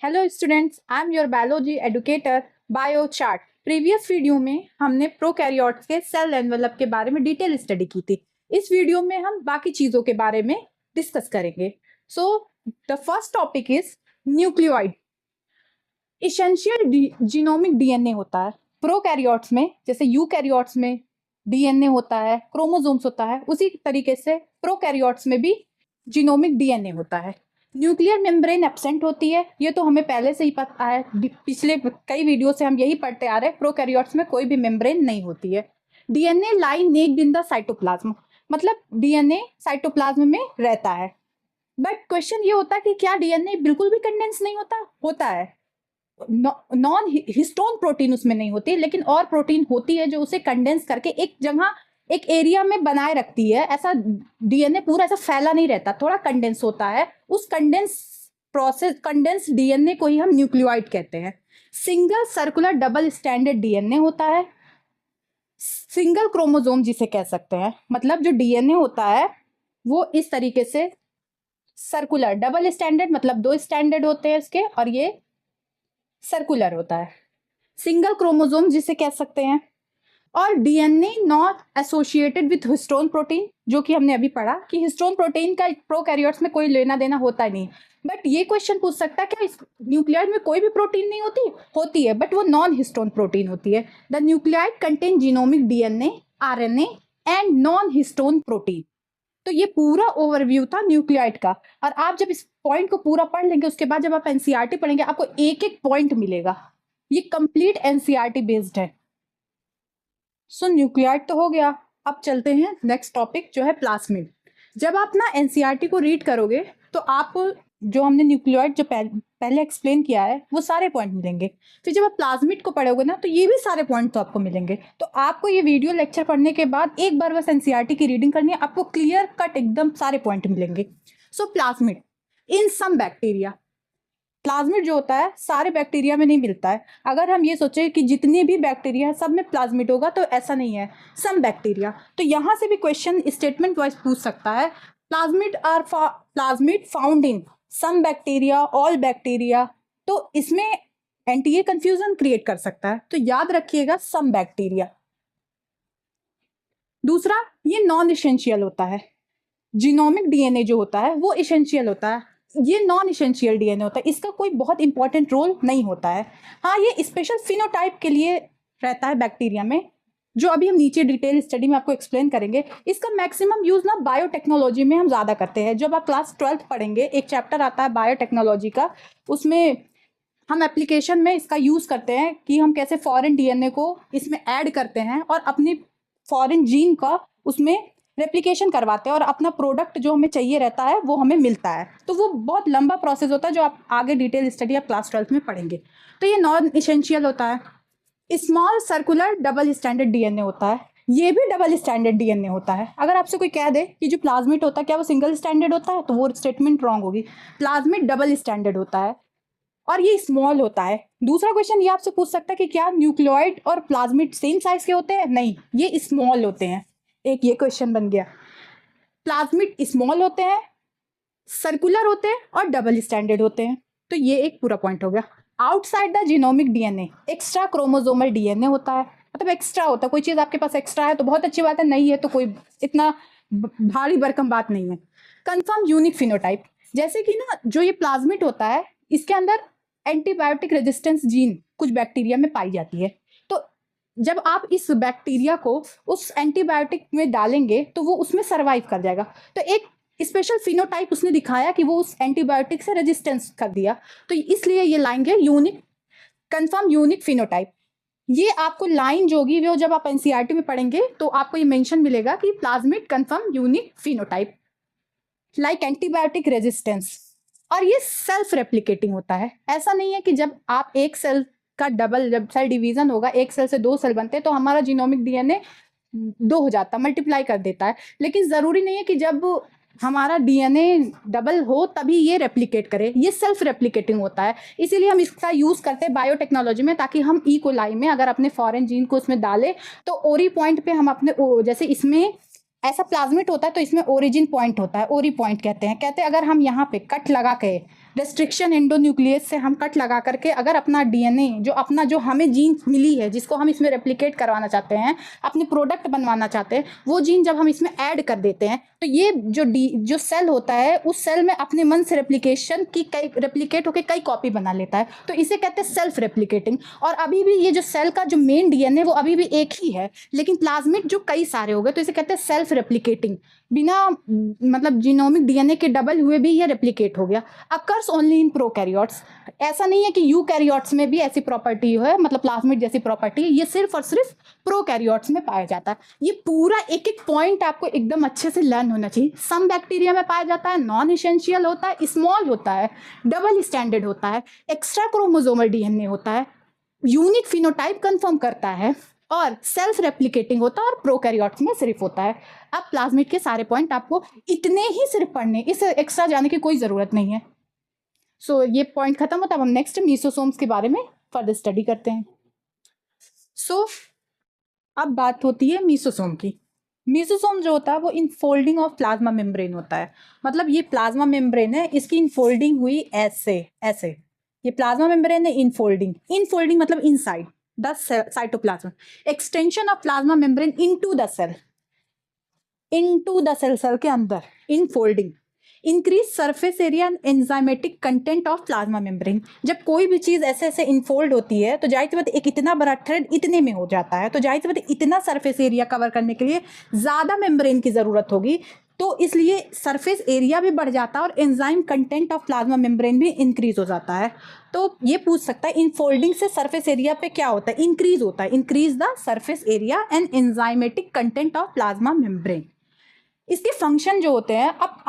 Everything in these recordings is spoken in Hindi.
Hello students, I am your biology educator Biochart. Previous video में हमने प्रोकैरियोट्स के सेल एनवेलप के बारे में डिटेल स्टडी की थी। इस वीडियो में हम बाकी चीजों के बारे में डिस्कस करेंगे। So the first topic is nucleoid. Essential genomic DNA होता है प्रोकैरियोट्स में, जैसे यूकैरियोट्स में डीएनए होता है, क्रोमोसोम्स होता है, उसी तरीके से प्रोकैरियोट्स में भी जीनोमिक डीएनए होता है। न्यूक्लियर मेम्ब्रेन एब्सेंट होती है, ये तो हमें पहले से ही पता है, पिछले कई वीडियो से हम यही पढ़ते आ रहे हैं। प्रोकैरियोट्स में कोई भी मेम्ब्रेन नहीं होती है। DNA lie naked in the cytoplasm, मतलब डीएनए साइटोप्लाज्म में रहता है। बट क्वेश्चन ये होता है कि क्या डीएनए बिल्कुल भी कंडेंस नहीं होता है। नॉन हिस्टोन प्रोटीन उसमें नहीं होती, लेकिन और प्रोटीन होती है जो उसे कंडेंस करके एक जगह एक एरिया में बनाए रखती है। ऐसा डीएनए पूरा ऐसा फैला नहीं रहता, थोड़ा कंडेंस होता है। उस कंडेंस डीएनए को ही हम न्यूक्लियोइड कहते हैं। Single circular double standard DNA होता है। सिंगल क्रोमोसोम जिसे कह सकते हैं, मतलब जो डीएनए होता है वो इस तरीके से सर्कुलर, डबल स्टैंडर्ड मतलब 2 स्टैंडर्ड होते हैं इसके, और ये सर्कुलर होता है। सिंगल क्रोमोसोम जिसे कह सकते हैं। और DNA not associated with histone protein, जो कि हमने अभी पढ़ा कि हिस्टोन प्रोटीन का प्रोकैरियोट्स में कोई लेना देना होता ही नहीं। बट ये क्वेश्चन पूछ सकता है क्या इस न्यूक्लियोइड में कोई भी प्रोटीन नहीं होती है, बट वो नॉन हिस्टोन प्रोटीन होती है। The nucleoid contain genomic DNA, RNA and non histone protein. तो ये पूरा ओवरव्यू था न्यूक्लियोइड का। और आप जब इस पॉइंट को पूरा पढ़ लेंगे, उसके बाद जब आप एनसीईआरटी पढ़ेंगे, आपको एक एक पॉइंट मिलेगा। ये कंप्लीट एनसीईआरटी बेस्ड है। सो न्यूक्लियोइड तो हो गया। अब चलते हैं नेक्स्ट टॉपिक, जो है प्लाज्मिड। जब आप ना एनसीईआरटी को रीड करोगे तो आपको जो हमने न्यूक्लियोइड जो पहले एक्सप्लेन किया है वो सारे पॉइंट मिलेंगे। फिर जब आप प्लाज्मिड को पढ़ोगे ना तो ये भी सारे पॉइंट तो आपको मिलेंगे। तो आपको ये वीडियो लेक्चर पढ़ने के बाद एक बार बस एनसीईआरटी की रीडिंग करनी है, आपको क्लियर कट एकदम सारे पॉइंट मिलेंगे। सो प्लाज्मिड इन सम बैक्टीरिया, प्लाज्मिड जो होता है सारे बैक्टीरिया में नहीं मिलता है। अगर हम ये सोचे कि जितनी भी बैक्टीरिया है सब में प्लाज्मिड होगा, तो ऐसा नहीं है, सम बैक्टीरिया। तो यहाँ से भी क्वेश्चन स्टेटमेंट वाइज पूछ सकता है, plasmid found in some bacteria, all bacteria. तो इसमें एनटीए कंफ्यूजन क्रिएट कर सकता है, तो याद रखिएगा सम बैक्टीरिया। दूसरा, ये नॉन इसेंशियल होता है। जीनोमिक डीएनए जो होता है वो इसेंशियल होता है, ये नॉन इसेंशियल डीएनए होता है, इसका कोई बहुत इंपॉर्टेंट रोल नहीं होता है। हाँ, ये स्पेशल फिनोटाइप के लिए रहता है बैक्टीरिया में, जो अभी हम नीचे डिटेल स्टडी में आपको एक्सप्लेन करेंगे। इसका मैक्सिमम यूज ना बायोटेक्नोलॉजी में हम ज़्यादा करते हैं। जब आप क्लास 12th पढ़ेंगे, एक चैप्टर आता है बायोटेक्नोलॉजी का, उसमें हम एप्लीकेशन में इसका यूज़ करते हैं कि हम कैसे फॉरेन डीएनए को इसमें ऐड करते हैं और अपनी फॉरेन जीन का उसमें रेप्लिकेशन करवाते हैं, और अपना प्रोडक्ट जो हमें चाहिए रहता है वो हमें मिलता है। तो वो बहुत लंबा प्रोसेस होता है, जो आप आगे डिटेल स्टडी आप क्लास 12th में पढ़ेंगे। तो ये नॉन इसेंशियल होता है। Small circular double standard DNA होता है, ये भी डबल स्टैंडर्ड डीएनए होता है। अगर आपसे कोई कह दे कि जो प्लाज्मिड होता है क्या वो सिंगल स्टैंडर्ड होता है, तो वो स्टेटमेंट रॉन्ग होगी। प्लाज्मिड डबल स्टैंडर्ड होता है और ये स्मॉल होता है। दूसरा क्वेश्चन ये आपसे पूछ सकता है कि क्या न्यूक्लियोइड और प्लाज्मिड सेम साइज के होते हैं? नहीं, ये स्मॉल होते हैं। एक ये क्वेश्चन बन गया। प्लाज्मिड स्मॉल होते हैं, सर्कुलर होते हैं और डबल स्टैंडर्ड होते हैं। तो ये एक पूरा पॉइंट हो गया। Outside the genomic DNA extra chromosomal DNA होता है, मतलब एक्स्ट्रा होता है। कोई चीज़ आपके पास एक्स्ट्रा है तो बहुत अच्छी बात है, नहीं है तो कोई इतना भारी भरकम बात नहीं है। कंफर्म यूनिक फिनोटाइप, जैसे कि ना जो ये प्लाज्मिड होता है इसके अंदर एंटीबायोटिक रेजिस्टेंस जीन कुछ बैक्टीरिया में पाई जाती है। तो जब आप इस बैक्टीरिया को उस एंटीबायोटिक में डालेंगे तो वो उसमें सर्वाइव कर जाएगा। तो एक स्पेशल फिनोटाइप उसने दिखाया कि वो उस एंटीबायोटिक से रेजिस्टेंस कर दिया, तो इसलिए ये लाइन है यूनिक, कंफर्म यूनिक फिनोटाइप। ये आपको लाइन जो होगी वो जब आप एनसीईआरटी में पढ़ेंगे तो आपको ये मेंशन मिलेगा कि plasmid confirm unique phenotype like antibiotic resistance. और ये सेल्फ रेप्लिकेटिंग होता है। ऐसा नहीं है कि जब आप एक सेल का डबल, जब सेल डिवीजन होगा, एक सेल से 2 सेल बनते हैं तो हमारा जीनोमिक डीएनए 2 हो जाता है, मल्टीप्लाई कर देता है। लेकिन ज़रूरी नहीं है कि जब हमारा डीएनए डबल हो तभी ये रेप्लिकेट करे, ये सेल्फ रेप्लिकेटिंग होता है। इसीलिए हम इसका यूज़ करते हैं बायोटेक्नोलॉजी में, ताकि हम ई कोलाई में अगर अपने फॉरेन जीन को उसमें डालें तो ओरी पॉइंट पे हम अपने, जैसे इसमें ऐसा प्लाज्मिड होता है तो इसमें ओरिजिन पॉइंट होता है, ओरी पॉइंट कहते हैं। अगर हम यहाँ पे कट लगा के रेस्ट्रिक्शन एंडोन्यूक्लियस से हम कट लगा करके अगर अपना डीएनए जो हमें जीन मिली है, जिसको हम इसमें रेप्लिकेट करवाना चाहते हैं, अपने प्रोडक्ट बनवाना चाहते हैं, वो जीन जब हम इसमें ऐड कर देते हैं तो ये जो सेल होता है उस सेल में अपने मन से रेप्लिकेट होकर कई कॉपी बना लेता है, तो इसे कहते हैं सेल्फ रेप्लिकेटिंग। और अभी भी ये जो सेल का जो मेन डीएनए वो अभी भी एक ही है, लेकिन प्लाज्मिड जो कई सारे हो गए, तो इसे कहते हैं सेल्फ रेप्लिकेटिंग। बिना मतलब जीनोमिक डीएनए के डबल हुए भी ये रेप्लिकेट हो गया। Occurs only in prokaryotes. ऐसा नहीं है कि यूकैरियोट्स में भी ऐसी प्रॉपर्टी है, मतलब प्लाज्मिड जैसी प्रॉपर्टी, ये सिर्फ और सिर्फ प्रोकैरियोट्स में पाया जाता है। ये पूरा एक एक पॉइंट आपको एकदम अच्छे से लर्न होना चाहिए। सम बैक्टीरिया में पाया जाता है, नॉन एसेंशियल होता है, स्मॉल होता है, डबल स्टैंडर्ड होता है, एक्स्ट्रा क्रोमोसोमल डीएनए होता है, यूनिक फिनोटाइप कंफर्म करता है, और सेल्फ रेप्लिकेटिंग होता है, और प्रोकैरियोट्स में सिर्फ होता है। अब प्लाज्मिड के सारे पॉइंट आपको इतने ही सिर्फ पढ़ने, इससे एक्स्ट्रा जाने की कोई ज़रूरत नहीं है। सो ये पॉइंट खत्म होता है। अब हम नेक्स्ट मीसोसोम्स के बारे में फर्दर स्टडी करते हैं। सो अब बात होती है मीसोसोम की। मीसोसोम जो होता है वो इनफोल्डिंग ऑफ प्लाज्मा मेम्ब्रेन होता है। मतलब ये प्लाज्मा मेम्ब्रेन है, इसकी इनफोल्डिंग हुई ऐसे ऐसे। ये प्लाज्मा मेम्ब्रेन है, इनफोल्डिंग मतलब inside the cytoplasm, extension of plasma membrane into the cell, cell के अंदर, infolding. Increase surface area and enzymatic content of plasma membrane. जब कोई भी चीज ऐसे ऐसे इनफोल्ड होती है तो जाहिर सी बात एक इतना बड़ा थ्रेड इतने में हो जाता है, तो जाहिर सी बात इतना सरफेस एरिया कवर करने के लिए ज्यादा मेम्ब्रेन की जरूरत होगी, तो इसलिए सरफेस एरिया भी बढ़ जाता है और enzyme content of plasma membrane भी इंक्रीज हो जाता है। तो ये पूछ सकता है इनफोल्डिंग से सरफेस एरिया पे क्या होता है, इंक्रीज होता है, increase the surface area and enzymatic content of plasma membrane. इसके फंक्शन जो होते हैं, अब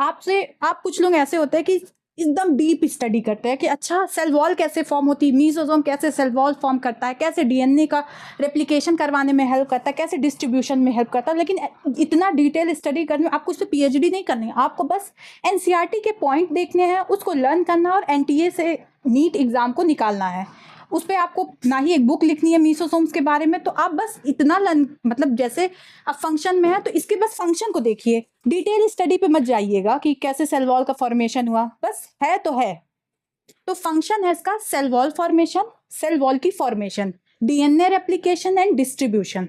आप कुछ लोग ऐसे होते हैं कि एकदम डीप स्टडी करते हैं कि अच्छा सेल वॉल कैसे फॉर्म होती है, मीसोसोम कैसे सेल वॉल फॉर्म करता है, कैसे डीएनए का रेप्लिकेशन करवाने में हेल्प करता है, कैसे डिस्ट्रीब्यूशन में हेल्प करता है। लेकिन इतना डिटेल स्टडी करने में आपको उस पर पीएचडी नहीं करनी है, आपको बस एनसीईआरटी के पॉइंट देखने हैं, उसको लर्न करना और एनटीए से नीट एग्जाम को निकालना है। उस पर आपको ना ही एक बुक लिखनी है मीसोसोम्स के बारे में, तो आप बस इतना लर्न, मतलब जैसे अब फंक्शन में है तो इसके बस फंक्शन को देखिए, डिटेल स्टडी पे मत जाइएगा कि कैसे सेल वॉल का फॉर्मेशन हुआ, बस है तो है। तो फंक्शन है इसका cell wall formation, cell wall की formation, DNA replication and distribution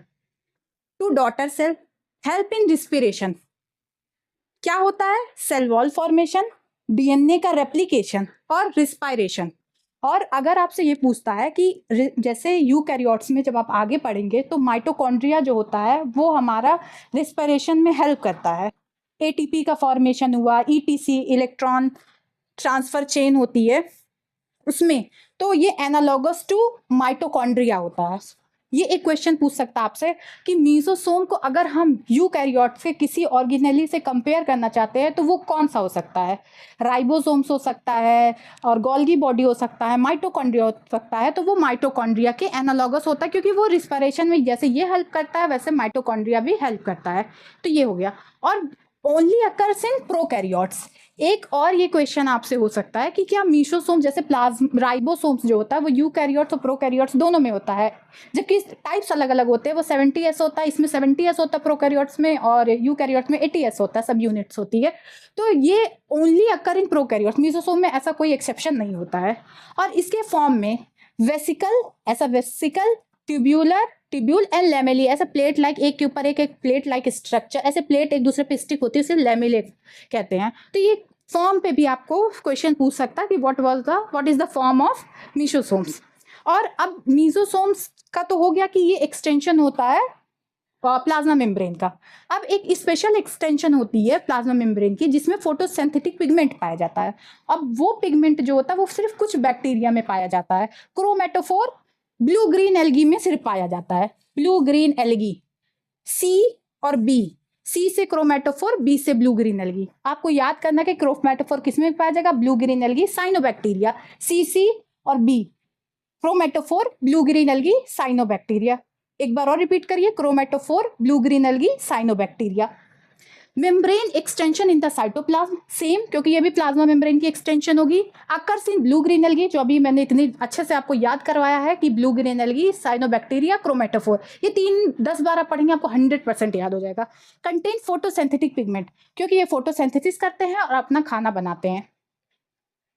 to daughter cell, help in respiration. क्या होता है, सेल वॉल फॉर्मेशन, डीएनए का रेप्लिकेशन और रिस्पायरेशन। और अगर आपसे ये पूछता है कि जैसे यूकैरियोट्स में जब आप आगे पढ़ेंगे तो माइटोकॉन्ड्रिया जो होता है वो हमारा रिस्पिरेशन में हेल्प करता है, एटीपी का फॉर्मेशन हुआ, ईटीसी इलेक्ट्रॉन ट्रांसफर चेन होती है उसमें, तो ये एनालॉगस टू माइटोकॉन्ड्रिया होता है। ये एक क्वेश्चन पूछ सकता है आपसे कि मीसोसोम को अगर हम यूकैरियोट से किसी ऑर्गेनेली से कंपेयर करना चाहते हैं तो वो कौन सा हो सकता है, राइबोसोम्स हो सकता है, और गोल्गी बॉडी हो सकता है, माइटोकॉन्ड्रिया हो सकता है। तो वो माइटोकॉन्ड्रिया के एनालॉगस होता है, क्योंकि वो रिस्पिरेशन में जैसे ये हेल्प करता है वैसे माइटोकॉन्ड्रिया भी हेल्प करता है। तो ये हो गया। और ओनली अकर्स इन प्रोकैरियोट्स। एक और ये क्वेश्चन आपसे हो सकता है कि क्या मीसोसोम जैसे राइबोसोम्स जो होता है वो यूकैरियोट्स और प्रोकैरियोट्स दोनों में होता है, जबकि टाइप्स अलग अलग होते हैं। वो 70S होता है, इसमें 70S होता है प्रोकैरियोट्स में, और यूकैरियोट्स में 80S होता है, सब यूनिट्स होती है। तो ये only occur in prokaryotes, mesosome में ऐसा कोई एक्सेप्शन नहीं होता है। और इसके फॉर्म में वेसिकल ट्यूब्यूल एंड लेमेली, ऐसे प्लेट लाइक, एक के ऊपर एक प्लेट लाइक स्ट्रक्चर, ऐसे प्लेट एक दूसरे पे स्टिक होती है, उसे लेमेले कहते हैं। तो ये फॉर्म पे भी आपको क्वेश्चन पूछ सकता है कि what is the form of mesosomes. और अब मीसोसोम्स का तो हो गया कि ये एक्सटेंशन होता है प्लाज्मा मेम्ब्रेन का। अब एक स्पेशल एक्सटेंशन होती है प्लाज्मा मेम्ब्रेन की जिसमें फोटोसिंथेटिक पिगमेंट पाया जाता है। अब वो पिगमेंट जो होता है वो सिर्फ कुछ बैक्टीरिया में पाया जाता है। क्रोमेटोफोर ब्लू ग्रीन एल्गी में सिर्फ पाया जाता है, ब्लू ग्रीन एल्गी, सी और बी, सी से क्रोमेटोफोर, बी से ब्लू ग्रीन एल्गी। आपको याद करना कि क्रोमेटोफोर किसमें पाया जाएगा, blue green algae cyanobacteria, C और B, chromatophore blue green algae cyanobacteria. एक बार और रिपीट करिए, chromatophore blue green algae cyanobacteria. Membrane extension in the cytoplasm, same, क्योंकि ये भी प्लाज्मा मेम्ब्रेन की एक्सटेंशन होगी। Occurs in blue green algae, जो अभी मैंने इतनी अच्छे से आपको याद करवाया है कि blue green algae, cyanobacteria, chromatophore, ये 10-12 पढ़ेंगे आपको 100% याद हो जाएगा। कंटेन फोटोसिंथेटिक पिगमेंट, क्योंकि ये फोटोसिंथेसिस करते हैं और अपना खाना बनाते हैं।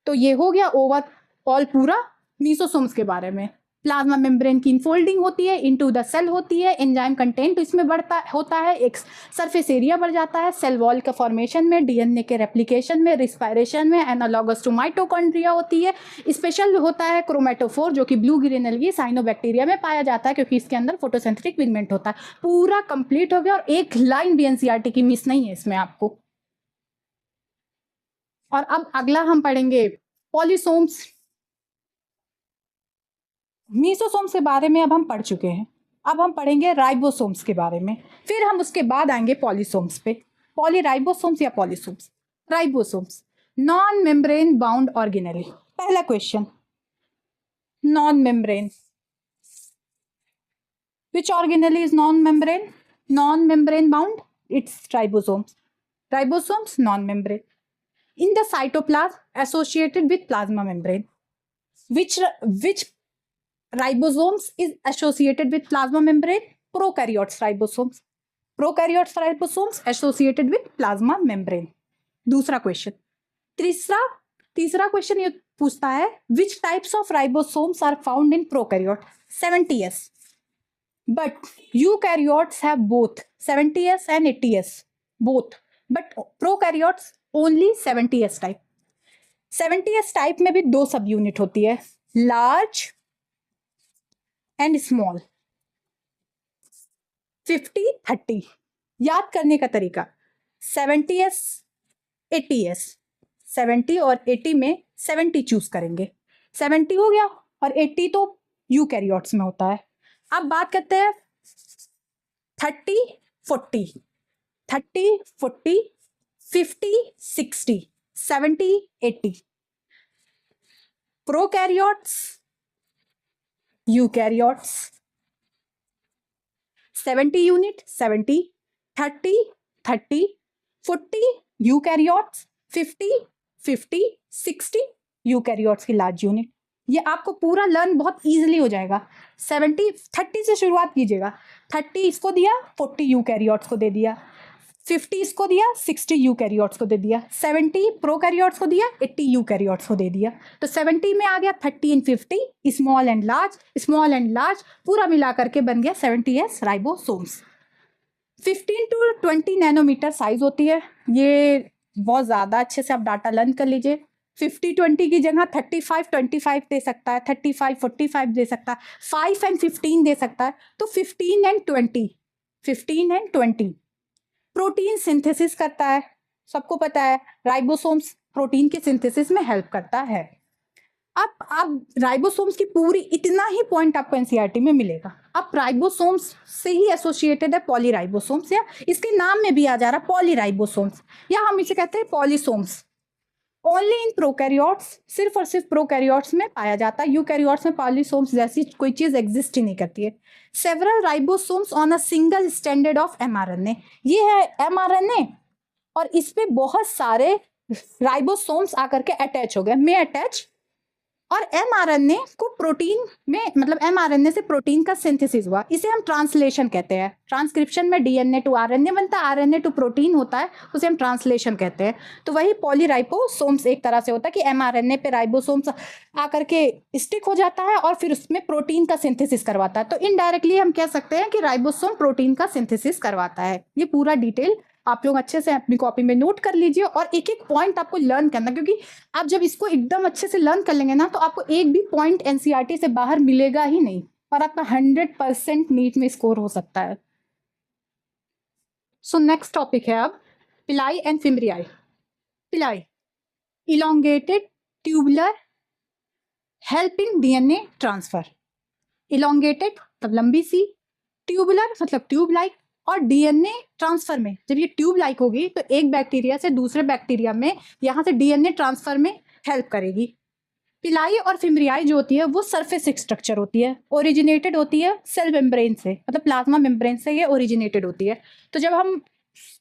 तो ये हो गया ओवरऑल पूरा मीसोसोम्स के बारे में। प्लाज्मा मेम्ब्रेन की इनफोल्डिंग होती है, इनटू द सेल होती है, एंजाइम कंटेंट इसमें बढ़ता होता है, एक सरफेस एरिया बढ़ जाता है, सेल वॉल का फॉर्मेशन में, डीएनए के रेप्लिकेशन में, रिस्पायरेशन में, एनालॉगस टू माइटोकॉन्ड्रिया होती है। स्पेशल होता है क्रोमेटोफोर जो कि ब्लू ग्रीन एल्गी साइनोबैक्टीरिया में पाया जाता है क्योंकि इसके अंदर फोटोसिंथेटिक पिगमेंट होता है। पूरा कंप्लीट हो गया और एक लाइन भी एनसीईआरटी की मिस नहीं है इसमें आपको। और अब अगला हम पढ़ेंगे पॉलीसोम्स। मीसोसोम्स के बारे में अब हम पढ़ चुके हैं, अब हम पढ़ेंगे राइबोसोम्स के बारे में, फिर हम उसके बाद आएंगे पॉलीसोम्स पे। पॉलीराइबोसोम्स या polysomes. Ribosomes non membrane bound organelle. पहला question, non membrane, which organelle is non-membrane bound? It's ribosomes. Ribosomes non-membrane. In the cytoplasm associated with plasma membrane. Which ribosomes is associated with plasma membrane? Prokaryotes ribosomes. Prokaryotes ribosomes associated with plasma membrane. दूसरा क्वेश्चन। तीसरा क्वेश्चन ये पूछता है which types of ribosomes are found in prokaryote? 70S. But eukaryotes have both 70S and 80S, both. But prokaryotes only 70S type. 70S type में भी दो सब यूनिट होती है, large and small. 50-30 याद करने का तरीका 70S 80S, 70 और 80 में 70 चूज करेंगे, 70 हो गया और 80 तो यूकैरियोट्स में होता है। अब बात करते हैं 30-40, 30-40, 50-60, 70-80। Prokaryotes, eukaryotes 70 unit 70, 30-30, 40 eukaryotes, 50-50, 60 eukaryotes की लार्ज यूनिट। ये आपको पूरा लर्न बहुत इजीली हो जाएगा। 30 से शुरुआत कीजिएगा, 30 इसको दिया, 40 यूकैरियोट्स को दे दिया, 50 इसको दिया, 60 यूकैरियोट्स को दे दिया, 70 प्रोकैरियोट्स को दिया, 80 यूकैरियोट्स को दे दिया। तो 70 में आ गया 30 एंड 50, स्मॉल एंड लार्ज पूरा मिला करके बन गया 70S ribosomes. 15 to 20 nanometre size होती है, ये बहुत ज़्यादा अच्छे से आप डाटा लर्न कर लीजिए। 50-20 की जगह 35-25 दे सकता है, 35-45 दे सकता है, 5 and 15 दे सकता है। तो 15 and 20 प्रोटीन सिंथेसिस करता है, सबको पता है राइबोसोम्स प्रोटीन के सिंथेसिस में हेल्प करता है। अब राइबोसोम्स की पूरी इतना ही पॉइंट आपको एनसीईआरटी में मिलेगा। अब राइबोसोम्स से ही एसोसिएटेड है पॉलीराइबोसोम्स, या इसके नाम में भी आ जा रहा पॉलीराइबोसोम्स, या हम इसे कहते हैं पॉलीसोम्स। ओनली इन प्रोकैरियोट्स, सिर्फ और सिर्फ प्रोकैरियोट्स में पाया जाता है, यूकैरियोट्स में पॉलीसोम्स जैसी कोई चीज एग्जिस्ट ही नहीं करती है। Several ribosomes on a single standard of mRNA, ये है एमआरएनए और इस पे बहुत सारे राइबोसोम्स आकर के अटैच हो गए, में अटैच, और एमआरएनए को प्रोटीन में, मतलब एमआरएनए से प्रोटीन का सिंथेसिस हुआ, इसे हम ट्रांसलेशन कहते हैं। ट्रांसक्रिप्शन में डीएनए टू आरएनए बनता है, आरएनए टू प्रोटीन होता है, उसे हम ट्रांसलेशन कहते हैं। तो वही पॉलीराइबोसोम्स एक तरह से होता है कि एमआरएनए पे राइबोसोम्स आकर के स्टिक हो जाता है और फिर उसमें प्रोटीन का सिंथेसिस करवाता है। तो इनडायरेक्टली हम कह सकते हैं कि राइबोसोम प्रोटीन का सिंथेसिस करवाता है। ये पूरा डिटेल आप लोग अच्छे से अपनी कॉपी में नोट कर लीजिए और एक एक पॉइंट आपको लर्न करना, क्योंकि आप जब इसको एकदम अच्छे से लर्न कर लेंगे ना तो आपको एक भी पॉइंट एनसीईआरटी से बाहर मिलेगा ही नहीं और आपका 100% नीट में स्कोर हो सकता है। सो नेक्स्ट टॉपिक है अब पिलाई एंड फिम्ब्रियाई। पिलाई elongated tubular helping DNA transfer. Elongated मतलब लंबी सी, ट्यूबुलर मतलब ट्यूब लाइक, और डीएनए ट्रांसफर में जब ये ट्यूब लाइक होगी तो एक बैक्टीरिया से दूसरे बैक्टीरिया में यहाँ से डीएनए ट्रांसफर में हेल्प करेगी। पिलाई और फिम्ब्रियाई जो होती है वो सरफेस स्ट्रक्चर होती है, ओरिजिनेटेड होती है सेल मेम्ब्रेन से, मतलब प्लाज्मा मेम्ब्रेन से ये ओरिजिनेटेड होती है। तो जब हम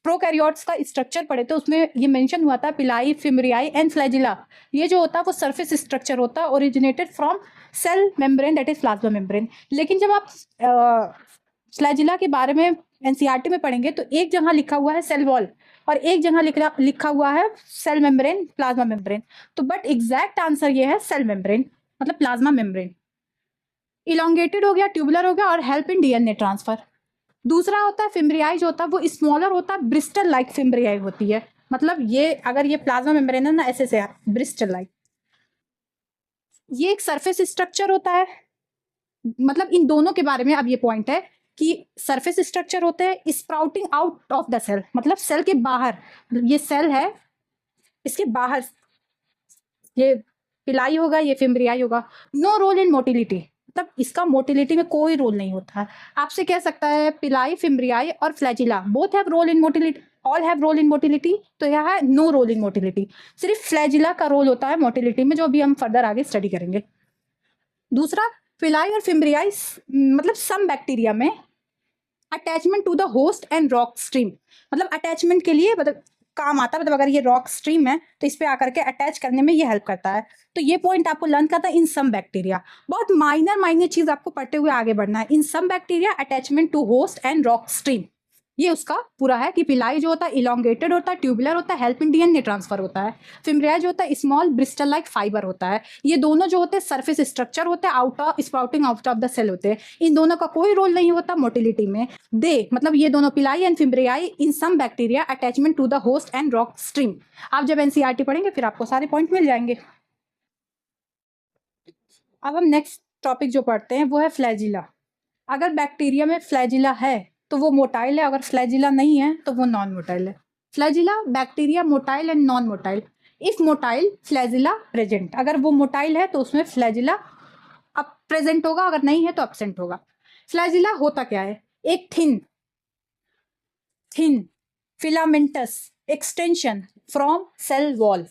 प्रोकैरियोट्स का स्ट्रक्चर पढ़े तो उसमें ये मेंशन हुआ था पिलाई, फिम्ब्रियाई एंड फ्लैजिला, ये जो होता है वो सरफेस स्ट्रक्चर होता है originated from cell membrane that is plasma membrane. लेकिन जब आप फ्लैजिला के बारे में एनसीईआरटी में पढ़ेंगे तो एक जगह लिखा हुआ है सेल वॉल, और एक जगह लिखा हुआ है सेल मेम्ब्रेन, प्लाज्मा मेम्ब्रेन। तो बट एग्जैक्ट आंसर ये है सेल मेम्ब्रेन, मतलब प्लाज्मा मेम्ब्रेन। इलोंगेटेड हो गया, ट्यूबुलर हो गया, और हेल्प इन डीएनए ट्रांसफर। दूसरा होता है फिम्ब्रियाई, जो होता है वो स्मॉलर होता है, ब्रिस्टल लाइक फिम्ब्रियाई होती है। मतलब ये अगर ये प्लाज्मा मेम्ब्रेन है ना, ऐसे से ब्रिस्टल लाइक। ये एक सरफेस स्ट्रक्चर होता है। मतलब इन दोनों के बारे में अब ये पॉइंट है कि सरफेस स्ट्रक्चर होते हैं sprouting out of the cell, मतलब सेल के बाहर। मतलब ये सेल है, इसके बाहर ये पिलाई होगा, ये फिम्ब्रियाई होगा। नो रोल इन मोटिलिटी, मतलब इसका मोटिलिटी में कोई रोल नहीं होता है। आपसे कह सकता है पिलाई, फिम्ब्रियाई और flagella both have role in motility, all have role in motility, तो यह है नो रोल इन मोटिलिटी। सिर्फ फ्लैजिला का रोल होता है मोटिलिटी में, जो अभी हम फर्दर आगे स्टडी करेंगे। दूसरा, फिलाई और फिम्ब्रियाई मतलब सम बैक्टीरिया में attachment to the host and rock stream, मतलब अटैचमेंट के लिए मतलब काम आता है। मतलब अगर ये रॉक स्ट्रीम है तो इस पे आकर के अटैच करने में ये हेल्प करता है। तो ये पॉइंट आपको लर्न करता है इन सम बैक्टीरिया। बहुत माइनर चीज आपको पढ़ते हुए आगे बढ़ना है। In some bacteria attachment to host and rock stream, ये उसका पूरा है कि पिलाई जो होता है इलोंगेटेड होता है, ट्यूबुलर होता है, हेल्प इन डीएनए ट्रांसफर होता है। फिम्ब्रिया जो होता है स्मॉल ब्रिस्टल लाइक फाइबर होता है। ये दोनों जो होते हैं सरफेस स्ट्रक्चर होते हैं, out of sprouting out of the cell होते हैं। इन दोनों का कोई रोल नहीं होता मोटिलिटी में। दे मतलब ये दोनों pili and fimbriae in some bacteria attachment to the host and rock stream. आप जब एनसीईआरटी पढ़ेंगे फिर आपको सारे पॉइंट मिल जाएंगे। अब हम नेक्स्ट टॉपिक जो पढ़ते हैं वो है फ्लैजिला। अगर बैक्टीरिया में फ्लैजिला है तो वो मोटाइल है, अगर फ्लैजिला नहीं है तो वो नॉन मोटाइल है। Flagella bacteria motile and non motile. If motile flagella present, अगर वो मोटाइल है तो उसमें फ्लैजिला अब प्रेजेंट होगा, अगर नहीं है तो एब्सेंट होगा। फ्लैजिला होता क्या है? एक thin filamentous extension from cell wall.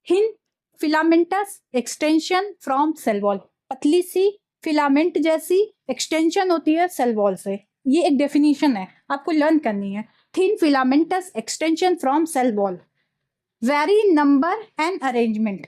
Thin filamentous extension from cell wall, पतली सी फिलामेंट जैसी एक्सटेंशन होती है सेल वॉल से। ये एक डेफिनेशन है, आपको लर्न करनी है। Thin filamentous extension from cell wall, vary number and arrangement.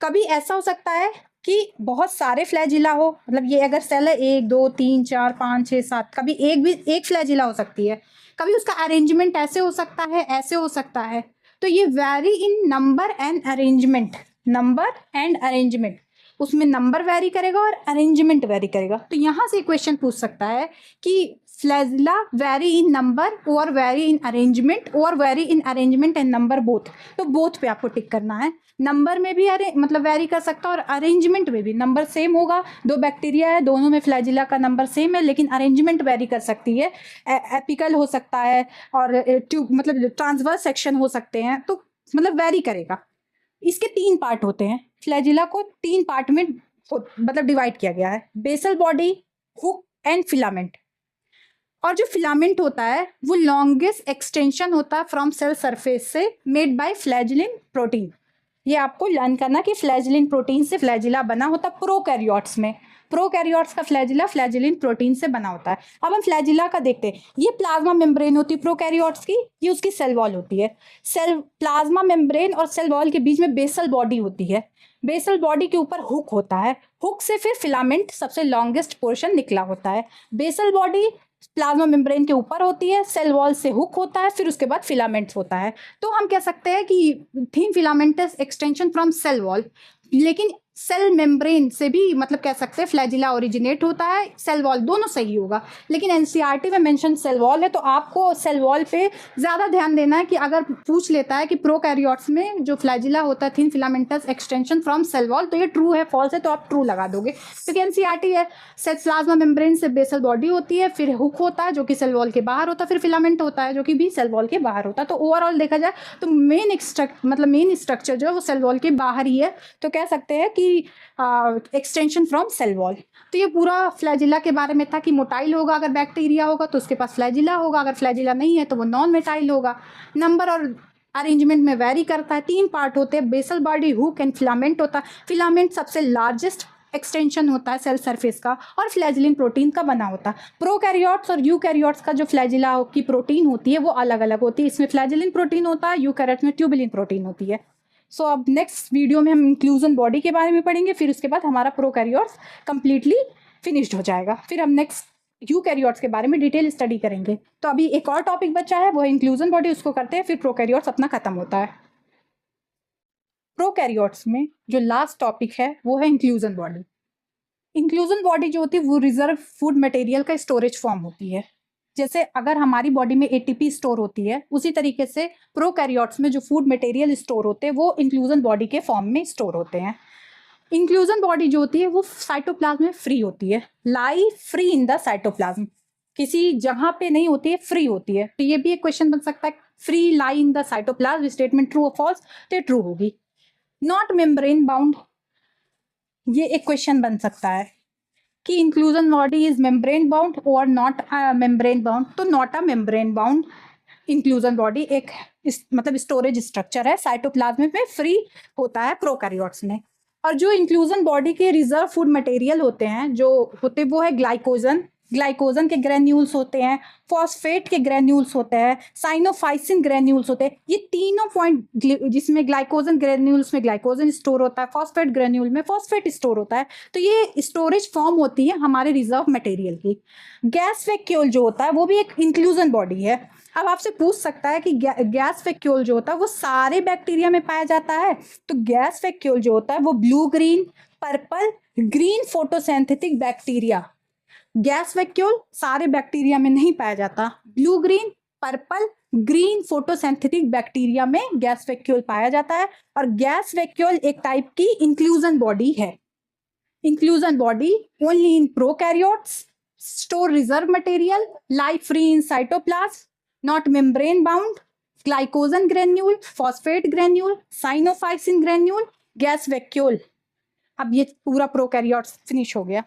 कभी ऐसा हो सकता है कि बहुत सारे फ्लैजिला हो, मतलब ये अगर सेल है 1 2 3 4 5 6 7, कभी एक फ्लैजिला हो सकती है। कभी उसका अरेंजमेंट ऐसे हो सकता है, ऐसे हो सकता है। तो ये very in number and arrangement, number and arrangement, उसमें नंबर वेरी करेगा और अरेंजमेंट वेरी करेगा। तो यहाँ से क्वेश्चन पूछ सकता है कि फ्लैजिला वेरी इन नंबर और वेरी इन अरेंजमेंट और very in arrangement and number both. तो बोथ पे आपको टिक करना है। नंबर में भी मतलब वेरी कर सकता है और अरेंजमेंट में भी नंबर सेम होगा। दो बैक्टीरिया है, दोनों में फ्लैजिला का नंबर सेम है, लेकिन अरेंजमेंट वेरी कर सकती है। एपिकल हो सकता है और ट्यूब मतलब ट्रांसवर्स सेक्शन हो सकते हैं, तो मतलब वेरी करेगा। इसके 3 पार्ट होते हैं। फ्लैजिला को 3 पार्ट में मतलब डिवाइड किया गया है, basal body, hook and filament. और जो फिलामेंट होता है वो लॉन्गेस्ट एक्सटेंशन होता है फ्रॉम सेल सरफेस से, मेड बाय फ्लैजिलिन प्रोटीन। ये आपको लर्न करना कि फ्लैजिलिन प्रोटीन से फ्लैजिला बना होता है प्रोकैरियोट्स में। प्रोकैरियोट्स का फ्लैजिला फ्लैजिलिन प्रोटीन से बना होता है। अब हम फ्लैजिला का देखते हैं। ये प्लाज्मा मेम्ब्रेन होती है प्रोकैरियोट्स की, ये उसकी सेल वॉल होती है। सेल प्लाज्मा मेम्ब्रेन और सेल वॉल के बीच में बेसल बॉडी होती है। बेसल बॉडी के ऊपर हुक होता है, हुक से फिर फिलामेंट सबसे लॉन्गेस्ट पोर्शन निकला होता है। बेसल बॉडी प्लाज्मा मेम्ब्रेन के ऊपर होती है, सेल वॉल से हुक होता है, फिर उसके बाद फिलामेंट्स होता है। तो हम कह सकते हैं कि thin filamentous extension from cell wall. लेकिन सेल मेम्ब्रेन से भी मतलब कह सकते हैं फ्लैजिला ओरिजिनेट होता है, सेल वॉल दोनों सही होगा। लेकिन एनसीईआरटी में मेंशन सेल वॉल है, तो आपको सेल वॉल पे ज़्यादा ध्यान देना है कि अगर पूछ लेता है कि प्रोकैरियोट्स में जो फ्लैजिला होता है thin filamentous extension from cell wall, तो ये ट्रू है फॉल्स है, तो आप ट्रू लगा दोगे, क्योंकि एनसीईआरटी है। सेल प्लाज्मा मेम्ब्रेन से बेसल बॉडी होती है, फिर हुक होता है जो कि सेल वॉल के बाहर होता है, फिर फिलामेंट होता है जो कि भी सेल वॉल के बाहर होता है। तो ओवरऑल देखा जाए तो मेन स्ट्रक्चर जो है वो सेल वॉल के बाहर ही है। तो कह सकते हैं कि एक्सटेंशन फ्रॉम सेल वॉल। तो ये पूरा फ्लैजिला के बारे में था कि मोटाइल होगा अगर बैक्टीरिया होगा तो उसके पास फ्लैजिला होगा, अगर फ्लैजिला नहीं है तो वो नॉन मोटाइल होगा। नंबर और अरेंजमेंट में वेरी करता है। 3 पार्ट होते हैं, basal body, hook and filament होता है। फिलामेंट सबसे लार्जेस्ट एक्सटेंशन होता है सेल सरफेस का और फ्लैजिलिन प्रोटीन का बना होता है। प्रोकैरियोट्स और यूकैरियोट्स का जो फ्लैजिला की प्रोटीन होती है वो अलग अलग होती है। इसमें फ्लैजिलिन प्रोटीन होता है, यूकैरियोट्स में ट्यूबुलिन प्रोटीन होती है। सो अब नेक्स्ट वीडियो में हम इंक्लूजन बॉडी के बारे में पढ़ेंगे, फिर उसके बाद हमारा प्रोकैरियोट्स कंप्लीटली फिनिश्ड हो जाएगा। फिर हम नेक्स्ट यूकैरियोट्स के बारे में डिटेल स्टडी करेंगे। तो अभी एक और टॉपिक बचा है, वो है इंक्लूजन बॉडी, उसको करते हैं, फिर प्रोकैरियोट्स अपना खत्म होता है। प्रोकैरियोट्स में जो लास्ट टॉपिक है वो है इंक्लूजन बॉडी। इंक्लूजन बॉडी जो होती है वो रिजर्व फूड मटेरियल का स्टोरेज फॉर्म होती है। जैसे अगर हमारी बॉडी में एटीपी स्टोर होती है, उसी तरीके से प्रोकैरियोट्स में जो फूड मटेरियल स्टोर होते हैं वो इंक्लूजन बॉडी के फॉर्म में स्टोर होते हैं। इंक्लूजन बॉडी जो होती है वो साइटोप्लाज्म में फ्री होती है, लाई फ्री इन द साइटोप्लाज्म, किसी जगह पे नहीं होती है, फ्री होती है। तो ये भी एक क्वेश्चन बन सकता है, free lie in the cytoplasm, statement true और फॉल्स, तो ट्रू होगी। नॉट मेम्ब्रेन बाउंड, ये एक क्वेश्चन बन सकता है कि inclusion body is membrane bound और नॉट मेम्ब्रेन बाउंड, तो not a membrane bound inclusion body एक मतलब स्टोरेज स्ट्रक्चर है, साइटोप्लाज्म में फ्री होता है प्रोकैरियोट्स में। और जो इंक्लूजन बॉडी के रिजर्व फूड मटेरियल होते हैं जो होते वो है ग्लाइकोजन, ग्लाइकोजन के ग्रेन्यूल्स होते हैं, फॉस्फेट के ग्रेन्यूल्स होते हैं, साइनोफाइसिन ग्रेन्यूल्स होते हैं। ये तीनों पॉइंट जिसमें ग्लाइकोजन ग्रेन्यूल्स में ग्लाइकोजन स्टोर होता है, फॉस्फेट ग्रेन्यूल में फॉस्फेट स्टोर होता है, तो ये स्टोरेज फॉर्म होती है हमारे रिजर्व मटेरियल की। गैस वैक्यूल जो होता है वो भी एक इंक्लूजन बॉडी है। अब आपसे पूछ सकता है कि गैस वैक्यूल जो होता है वो सारे बैक्टीरिया में पाया जाता है, तो गैस वैक्यूल जो होता है वो blue green purple green photosynthetic bacteria, gas vacuole सारे बैक्टीरिया में नहीं पाया जाता, blue green purple green photosynthetic bacteria में गैस वैक्यूल पाया जाता है। और गैस वैक्यूल एक टाइप की इंक्लूजन बॉडी है। Inclusion body only in prokaryotes, store reserve material, lie free in cytoplasm, not membrane bound, glycogen granule, phosphate granule, cyanophycin granule, gas vacuole. अब ये पूरा प्रोकैरियोट्स फिनिश हो गया।